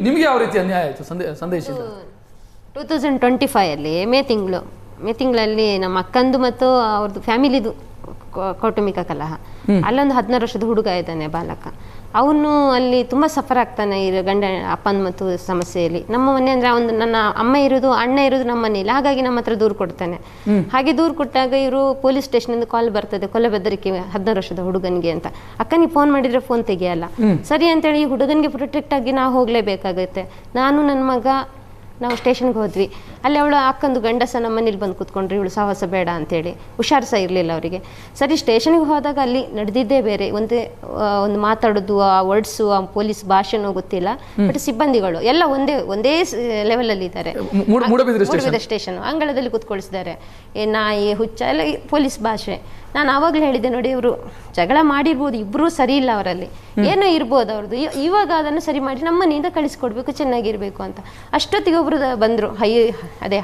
ನಿಮಗೆ ಯಾವ ರೀತಿ ಅನ್ಯಾಯ ಆಯಿತು ಸಂದೇಶ? 2025 ಮೇ ತಿಂಗಳಲ್ಲಿ ನಮ್ಮ ಅಕ್ಕಂದು ಮತ್ತು ಅವ್ರದ್ದು ಫ್ಯಾಮಿಲಿದು ಕೌಟುಂಬಿಕ ಕಲಹ. ಅಲ್ಲೊಂದು 16 ವರ್ಷದ ಹುಡುಗ ಇದ್ದಾನೆ, ಬಾಲಕ. ಅವನು ಅಲ್ಲಿ ತುಂಬ ಸಫರ್ ಆಗ್ತಾನೆ ಗಂಡ ಅಪ್ಪನ ಮತ್ತು ಸಮಸ್ಯೆಯಲ್ಲಿ. ನಮ್ಮ ಮನೆ ಅಂದರೆ ಒಂದು ನನ್ನ ಅಮ್ಮ ಇರೋದು, ಅಣ್ಣ ಇರೋದು ನಮ್ಮ ಮನೆಯಲ್ಲಿ. ಹಾಗಾಗಿ ನಮ್ಮ ಹತ್ರ ದೂರು ಕೊಡ್ತಾನೆ. ಹಾಗೆ ದೂರು ಕೊಟ್ಟಾಗ ಇವರು ಪೊಲೀಸ್ ಸ್ಟೇಷನಿಂದ ಕಾಲ್ ಬರ್ತದೆ, ಕೊಲೆ ಬೆದರಿಕೆ 16 ವರ್ಷದ ಹುಡುಗನಿಗೆ ಅಂತ. ಅಕ್ಕನಿಗೆ ಫೋನ್ ಮಾಡಿದರೆ ಫೋನ್ ತೆಗಿಯಲ್ಲ. ಸರಿ ಅಂತೇಳಿ ಈ ಹುಡುಗನಿಗೆ ಪ್ರೊಟೆಕ್ಟ್ ಆಗಿ ನಾವು ಹೋಗಲೇಬೇಕಾಗತ್ತೆ. ನಾನು ನನ್ನ ಮಗ ನಾವು ಸ್ಟೇಷನ್ಗೆ ಹೋದ್ವಿ. ಅಲ್ಲಿ ಅವಳು ಅಕ್ಕಂದು ಗಂಡಸ ನಮ್ಮ ಮನೇಲಿ ಬಂದು ಕೂತ್ಕೊಂಡ್ರಿ, ಇವಳು ಸಾಹಸ ಬೇಡ ಅಂತೇಳಿ. ಹುಷಾರು ಸಹ ಇರಲಿಲ್ಲ ಅವರಿಗೆ. ಸರಿ ಸ್ಟೇಷನ್ಗೆ ಹೋದಾಗ ಅಲ್ಲಿ ನಡೆದಿದ್ದೇ ಬೇರೆ. ಒಂದು ಮಾತಾಡೋದು, ಆ ವರ್ಡ್ಸು, ಆ ಪೊಲೀಸ್ ಭಾಷೆನೋ ಗೊತ್ತಿಲ್ಲ. ಬಟ್ ಸಿಬ್ಬಂದಿಗಳು ಎಲ್ಲ ಒಂದೇ ಲೆವೆಲಲ್ಲಿ ಇದ್ದಾರೆ. ಮೂಡಬಿದ್ರೆ ಸ್ಟೇಷನ್ ಅಂಗಳದಲ್ಲಿ ಕೂತ್ಕೊಳಿಸಿದ್ದಾರೆ. ನಾಯಿ ಹುಚ್ಚ ಎಲ್ಲ ಪೊಲೀಸ್ ಭಾಷೆ. ನಾನು ಆವಾಗಲೇ ಹೇಳಿದ್ದೆ, ನೋಡಿ ಇವರು ಜಗಳ ಮಾಡಿರ್ಬೋದು, ಇಬ್ಬರೂ ಸರಿ ಇಲ್ಲ ಅವರಲ್ಲಿ, ಏನೋ ಇರ್ಬೋದು ಅವ್ರದ್ದು. ಇವಾಗ ಅದನ್ನು ಸರಿ ಮಾಡಿ ನಮ್ಮ ಮನೆಯಿಂದ ಕಳಿಸ್ಕೊಡ್ಬೇಕು, ಚೆನ್ನಾಗಿರ್ಬೇಕು ಅಂತ. ಅಷ್ಟೊತ್ತಿಗೆ ಒಬ್ರು ಬಂದರು,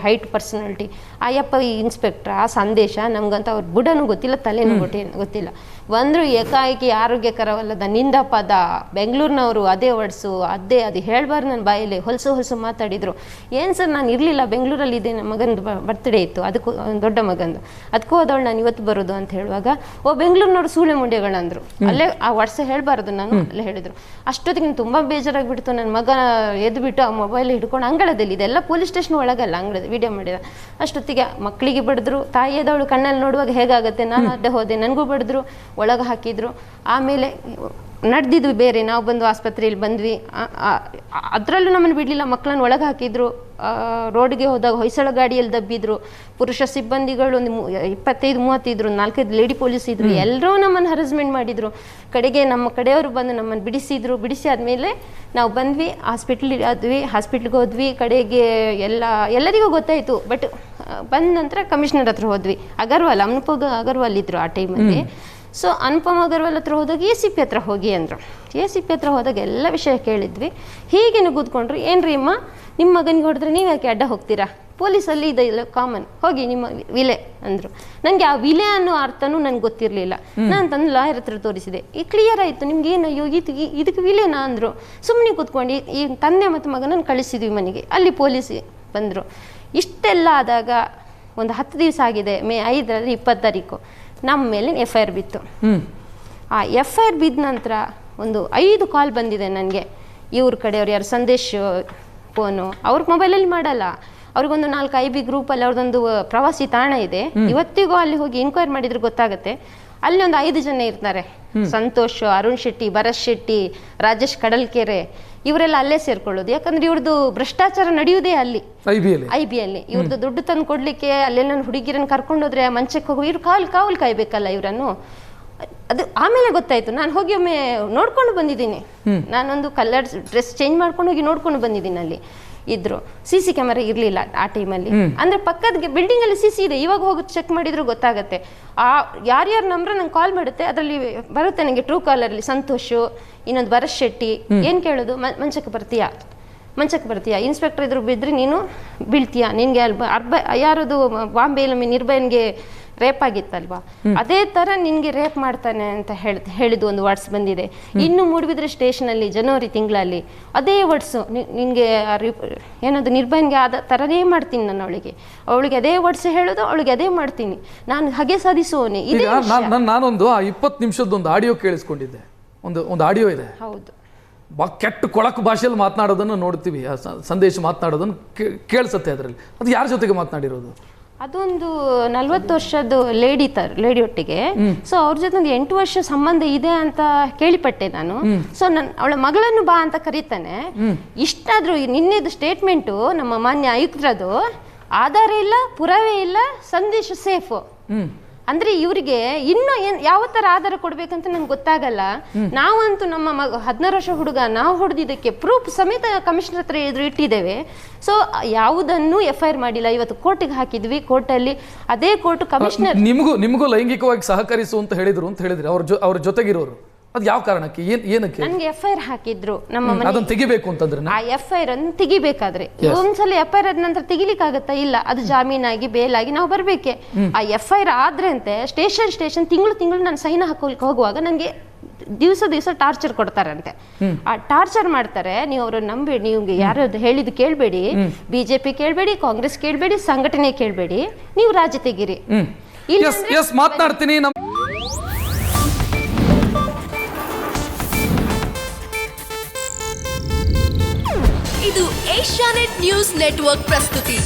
ಹೈಟ್ ಪರ್ಸನಾಲಿಟಿ. ಅಯ್ಯಪ್ಪ ಈ ಇನ್ಸ್ಪೆಕ್ಟ್ರ್, ಆ ಸಂದೇಶ ನಮ್ಗಂತ ಅವ್ರ ಬುಡನೂ ಗೊತ್ತಿಲ್ಲ, ತಲೆನೂ ಗೊತ್ತಿಲ್ಲ. ಬಂದರು, ಏಕಾಏಕಿ ಆರೋಗ್ಯಕರವಲ್ಲದ ನಿಂದ ಪದ, ಬೆಂಗಳೂರಿನವರು ಅದೇ ವರ್ಡ್ಸು, ಅದು ಹೇಳ್ಬಾರ್ದು ನನ್ನ ಬಾಯಲ್ಲಿ, ಹೊಲಸು ಮಾತಾಡಿದರು. ಏನು ಸರ್, ನಾನು ಇರಲಿಲ್ಲ, ಬೆಂಗಳೂರಲ್ಲಿ ಇದೆ, ನಮ್ಮ ಮಗನದು ಬರ್ತ್ಡೇ ಇತ್ತು, ಅದಕ್ಕೂ ದೊಡ್ಡ ಮಗಂದು, ಅದಕ್ಕೂ ಹೋದವಳು ನಾನು ಇವತ್ತು ಬರೋದು ಅಂತ ಹೇಳುವಾಗ, ಬೆಂಗಳೂರಿನವರು ಸೂಳೆ ಮುಂಡೆಗಳಂದರು. ಅಲ್ಲೇ ಆ ವರ್ಡ್ಸ್ ಹೇಳಬಾರ್ದು ನಾನು ಅಲ್ಲೇ ಹೇಳಿದರು. ಅಷ್ಟೊತ್ತಿಗೆ ತುಂಬ ಬೇಜಾರಾಗಿಬಿಡ್ತು. ನನ್ನ ಮಗ ಎದ್ದು ಬಿಟ್ಟು ಆ ಮೊಬೈಲ್ ಹಿಡ್ಕೊಂಡು ಅಂಗಳದಲ್ಲಿ, ಇದೆಲ್ಲ ಪೊಲೀಸ್ ಸ್ಟೇಷನ್ ಒಳಗಲ್ಲ, ಅಂಗಳದ ವಿಡಿಯೋ ಮಾಡಿದ. ಅಷ್ಟೊತ್ತಿಗೆ ಮಕ್ಕಳಿಗೆ ಬಡಿದ್ರು. ತಾಯಿಯದವಳು ಕಣ್ಣಲ್ಲಿ ನೋಡುವಾಗ ಹೇಗಾಗುತ್ತೆ, ನಾನು ಅಡ್ಡ ಹೋದೆ, ನನಗೂ ಬಡಿದ್ರು, ಒಳಗೆ ಹಾಕಿದ್ರು. ಆಮೇಲೆ ನಡೆದಿದ್ವಿ ಬೇರೆ. ನಾವು ಬಂದು ಆಸ್ಪತ್ರೆಯಲ್ಲಿ ಬಂದ್ವಿ. ಅದರಲ್ಲೂ ನಮ್ಮನ್ನು ಬಿಡಲಿಲ್ಲ, ಮಕ್ಕಳನ್ನು ಒಳಗೆ ಹಾಕಿದ್ರು. ರೋಡ್ಗೆ ಹೋದಾಗ ಹೊಯ್ಸಳ ಗಾಡಿಯಲ್ಲಿ ದಬ್ಬಿದ್ರು. ಪುರುಷ ಸಿಬ್ಬಂದಿಗಳು ಒಂದು 25-30 ಇದ್ರು, 4-5 ಲೇಡಿ ಪೊಲೀಸ್ ಇದ್ರು. ಎಲ್ಲರೂ ನಮ್ಮನ್ನು ಹರಸ್ಮೆಂಟ್ ಮಾಡಿದ್ರು. ಕಡೆಗೆ ನಮ್ಮ ಕಡೆಯವರು ಬಂದು ನಮ್ಮನ್ನು ಬಿಡಿಸಿದ್ರು. ಬಿಡಿಸಿ ಆದಮೇಲೆ ನಾವು ಬಂದ್ವಿ, ಹಾಸ್ಪಿಟ್ಲಿಗೆ ಹೋದ್ವಿ. ಕಡೆಗೆ ಎಲ್ಲರಿಗೂ ಗೊತ್ತಾಯಿತು. ಬಟ್ ಬಂದ ನಂತರ ಕಮಿಷನರ್ ಹತ್ರ ಹೋದ್ವಿ. ಅನುಪಮ್ ಅಗರ್ವಾಲ್ ಇದ್ರು ಆ ಟೈಮಲ್ಲಿ. ಸೊ ಅನುಪಮ್ ಅಗರ್ವಾಲ್ ಹತ್ರ ಹೋದಾಗ ACP ಹತ್ರ ಹೋಗಿ ಅಂದರು. ACP ಹತ್ರ ಹೋದಾಗ ಎಲ್ಲ ವಿಷಯ ಕೇಳಿದ್ವಿ. ಹೀಗೆ ಕೂತ್ಕೊಂಡ್ರು. ಏನ್ರಿ ಅಮ್ಮ, ನಿಮ್ಮ ಮಗನಿಗೆ ಹೊಡೆದ್ರೆ ನೀವು ಯಾಕೆ ಅಡ್ಡ ಹೋಗ್ತೀರಾ, ಪೊಲೀಸಲ್ಲಿ ಇದೆಲ್ಲ ಕಾಮನ್, ಹೋಗಿ ನಿಮ್ಮ ವಿಲೆ ಅಂದರು. ನನಗೆ ಆ ವಿಲೆ ಅನ್ನೋ ಅರ್ಥನೂ ನನಗೆ ಗೊತ್ತಿರಲಿಲ್ಲ. ನಾನು ತಂದು ಲಾಯರ್ ಹತ್ರ ತೋರಿಸಿದೆ. ಈ ಕ್ಲಿಯರ್ ಆಯಿತು, ನಿಮ್ಗೆ ಏನು ಅಯ್ಯೋ ಇದಕ್ಕೆ ವಿಲೆನಾ ಅಂದರು. ಸುಮ್ಮನೆ ಕೂತ್ಕೊಂಡು ಈ ತಂದೆ ಮತ್ತು ಮಗನನ್ನು ಕಳಿಸಿದ್ವಿ ಮನೆಗೆ. ಅಲ್ಲಿ ಪೊಲೀಸ್ ಬಂದರು. ಇಷ್ಟೆಲ್ಲ ಆದಾಗ ಒಂದು 10 ದಿವಸ ಆಗಿದೆ. ಮೇ 5ರಲ್ಲಿ 20 ತಾರೀಕು ನಮ್ಮ ಮೇಲೆ FIR ಬಿತ್ತು. ಆ FIR ಬಿದ್ದ ನಂತರ ಒಂದು 5 ಕಾಲ್ ಬಂದಿದೆ ನನಗೆ. ಇವ್ರ ಕಡೆಯವ್ರು ಯಾರು ಸಂದೇಶ್ ಫೋನು, ಅವ್ರ ಮೊಬೈಲಲ್ಲಿ ಮಾಡಲ್ಲ. ಅವ್ರಿಗೊಂದು 4 IB ಗ್ರೂಪಲ್ಲಿ ಅವ್ರದ್ದೊಂದು ಪ್ರವಾಸಿ ತಾಣ ಇದೆ. ಇವತ್ತಿಗೂ ಅಲ್ಲಿ ಹೋಗಿ ಎನ್ಕ್ವೈರಿ ಮಾಡಿದ್ರೆ ಗೊತ್ತಾಗುತ್ತೆ. ಅಲ್ಲಿ ಒಂದು 5 ಜನ ಇರ್ತಾರೆ. ಸಂತೋಷ್, ಅರುಣ್ ಶೆಟ್ಟಿ, ಭರತ್ ಶೆಟ್ಟಿ, ರಾಜೇಶ್ ಕಡಲ್ಕೆರೆ, ಇವರೆಲ್ಲ ಅಲ್ಲೇ ಸೇರ್ಕೊಳ್ಳೋದು. ಯಾಕಂದ್ರೆ ಇವ್ರದ್ದು ಭ್ರಷ್ಟಾಚಾರ ನಡೆಯುವುದೇ ಅಲ್ಲಿ IBಯಲ್ಲಿ. ಇವ್ರದ್ದು ದುಡ್ಡು ತಂದು ಕೊಡ್ಲಿಕ್ಕೆ ಅಲ್ಲೆಲ್ಲ ಹುಡುಗಿರನ್ನು ಕರ್ಕೊಂಡೋದ್ರೆ ಮಂಚಕ್ಕೆ ಹೋಗಿ ಇವ್ರು ಕಾವಲು ಕಾಯ್ಬೇಕಲ್ಲ ಇವರನ್ನು. ಅದು ಆಮೇಲೆ ಗೊತ್ತಾಯ್ತು. ನಾನು ಹೋಗಿ ಒಮ್ಮೆ ನೋಡ್ಕೊಂಡು ಬಂದಿದ್ದೀನಿ. ನಾನೊಂದು ಕಲರ್ ಡ್ರೆಸ್ ಚೇಂಜ್ ಮಾಡ್ಕೊಂಡು ಹೋಗಿ ನೋಡ್ಕೊಂಡು ಬಂದಿದ್ದೀನಿ. ಅಲ್ಲಿ ಇದ್ರು. CC ಕ್ಯಾಮರಾ ಇರಲಿಲ್ಲ ಆ ಟೈಮಲ್ಲಿ. ಅಂದರೆ ಪಕ್ಕದ ಬಿಲ್ಡಿಂಗಲ್ಲಿ CC ಇದೆ. ಇವಾಗ ಹೋಗಿ ಚೆಕ್ ಮಾಡಿದ್ರು ಗೊತ್ತಾಗುತ್ತೆ. ಯಾರ್ಯಾರ ನಂಬರ್ ನಂಗೆ ಕಾಲ್ ಮಾಡುತ್ತೆ, ಅದರಲ್ಲಿ ಬರುತ್ತೆ ನನಗೆ ಟ್ರೂ ಕಾಲರಲ್ಲಿ ಸಂತೋಷು, ಇನ್ನೊಂದು ಭರತ್ ಶೆಟ್ಟಿ. ಏನು ಕೇಳೋದು, ಮಂಚಕ್ಕೆ ಬರ್ತೀಯಾ, ಇನ್ಸ್ಪೆಕ್ಟರ್ ಇದ್ರು ಬಿದ್ದರೆ ನೀನು ಬೀಳ್ತೀಯಾ, ನಿನಗೆ ಯಾರದು ಬಾಂಬೆಯಲ್ಲಿ ನಿರ್ಭಯನ್ಗೆ ರೇಪ್ ಆಗಿತ್ತಲ್ವಾ, ಅದೇ ಥರ ನಿನಗೆ ರೇಪ್ ಮಾಡ್ತಾನೆ ಅಂತ ಹೇಳಿದ್ದು ಒಂದು ವರ್ಡ್ಸ್ ಬಂದಿದೆ. ಇನ್ನು ಮೂಡಬಿದ್ರೆ ಸ್ಟೇಷನಲ್ಲಿ ಜನವರಿ ತಿಂಗಳಲ್ಲಿ ಅದೇ ವರ್ಡ್ಸು, ನಿನಗೆ ಏನದು ನಿರ್ಭಯನ್ಗೆ ಆದ ಥರನೇ ಮಾಡ್ತೀನಿ ನಾನು, ಅವಳಿಗೆ ಅದೇ ವರ್ಡ್ಸ್ ಹೇಳೋದು, ಅವಳಿಗೆ ಅದೇ ಮಾಡ್ತೀನಿ, ನಾನು ಹಾಗೆ ಸಾಧಿಸುವವನೇ. ನಾನೊಂದು 20 ನಿಮಿಷದೊಂದು ಆಡಿಯೋ ಕೇಳಿಸ್ಕೊಂಡಿದ್ದೆ. ಒಂದು ಆಡಿಯೋ ಇದೆ. ಹೌದು, ಕೆಟ್ಟ ಕೊಳಕು ಭಾಷೆಯಲ್ಲಿ ಮಾತನಾಡೋದನ್ನು ನೋಡ್ತೀವಿ. ಸಂದೇಶ ಮಾತನಾಡೋದನ್ನು ಕೇಳಿಸುತ್ತೆ. ಅದರಲ್ಲಿ ಅದು ಯಾರ ಜೊತೆಗೆ ಮಾತನಾಡಿರೋದು? ಅದೊಂದು 40 ವರ್ಷದ ಲೇಡಿ ಒಟ್ಟಿಗೆ. ಸೊ ಅವ್ರ ಜೊತೆ ಒಂದು 8 ವರ್ಷ ಸಂಬಂಧ ಇದೆ ಅಂತ ಕೇಳಿಪಟ್ಟೆ ನಾನು. ಸೊ ಅವಳ ಮಗಳನ್ನು ಬಾ ಅಂತ ಕರೀತಾನೆ. ಇಷ್ಟಾದ್ರೂ ನಿನ್ನೆದು ಸ್ಟೇಟ್ಮೆಂಟು ನಮ್ಮ ಮಾನ್ಯ ಆಯುಕ್ತರದು, ಆಧಾರ ಇಲ್ಲ, ಪುರಾವೆ ಇಲ್ಲ, ಸಂದೇಶ ಸೇಫು. ಅಂದ್ರೆ ಇವರಿಗೆ ಇನ್ನೂ ಯಾವ ತರ ಆಧಾರ ಕೊಡ್ಬೇಕಂತ ನನ್ಗೆ ಗೊತ್ತಾಗಲ್ಲ. ನಾವಂತೂ ನಮ್ಮ 16 ವರ್ಷ ಹುಡುಗ ನಾವು ಹೊಡೆದಿದ್ದಕ್ಕೆ ಪ್ರೂಫ್ ಸಮೇತ ಕಮಿಷನರ್ ಹತ್ರ ಇಟ್ಟಿದ್ದೇವೆ. ಸೊ ಯಾವುದನ್ನು FIR ಮಾಡಿಲ್ಲ. ಇವತ್ತು ಕೋರ್ಟಿಗೆ ಹಾಕಿದ್ವಿ. ಕೋರ್ಟಲ್ಲಿ ಅದೇ ಕೋರ್ಟ್ ಕಮಿಷನರ್ ನಿಮಗೂ ಲೈಂಗಿಕವಾಗಿ ಸಹಕರಿಸು ಅಂತ ಹೇಳಿದ್ರಿ ಅವ್ರ ಜೊತೆಗಿರೋರು. ಅದು ಯಾವ ಕಾರಣಕ್ಕೆ, ಏನಕ್ಕೆ ನನಗೆ FIR ಹಾಕಿದ್ರು ನಮ್ಮ ಮನೆ ಅದನ್ನ ತೆಗಿಬೇಕು ಅಂತಂದ್ರೆ? ಆ FIR ಅನ್ನು ತೆಗಿಬೇಕಾದ್ರೆ ಒಂದ್ಸಲ FIR ಆದ ನಂತರ ತೆಗಿಲಿಕ್ಕಾಗತ್ತಾ? ಇಲ್ಲ, ಅದು ಜಾಮೀನಾಗಿ ಬೇಲಾಗಿ ನಾವು ಬರ್ಬೇಕೆ. ಆ FIR ಆದ್ರೆ ಅಂತೆ ಸ್ಟೇಷನ್ ತಿಂಗಳು ನಾನು ಸೈನ್ ಹಾಕೋಲಿಕ್ಕೆ ಹೋಗುವಾಗ ನನಗೆ ದಿವಸ ಟಾರ್ಚರ್ ಕೊಡ್ತಾರಂತೆ. ಆ ಟಾರ್ಚರ್ ಮಾಡ್ತಾರೆ, ನೀವು ಅವ್ರನ್ನ ನಂಬೇಡಿ, ನೀವು ಯಾರು ಹೇಳಿದ್ದು ಕೇಳಬೇಡಿ, ಬಿಜೆಪಿ ಕೇಳಬೇಡಿ, ಕಾಂಗ್ರೆಸ್ ಕೇಳಬೇಡಿ, ಸಂಘಟನೆ ಕೇಳಬೇಡಿ, ನೀವು ರಾಜ್ಯ ತೆಗೀರಿ. ಮಾತನಾಡ್ತೀನಿ. ಇದು ಏಷ್ಯಾನೆಟ್ ನ್ಯೂಸ್ ನೆಟ್ವರ್ಕ್ ಪ್ರಸ್ತುತಿ.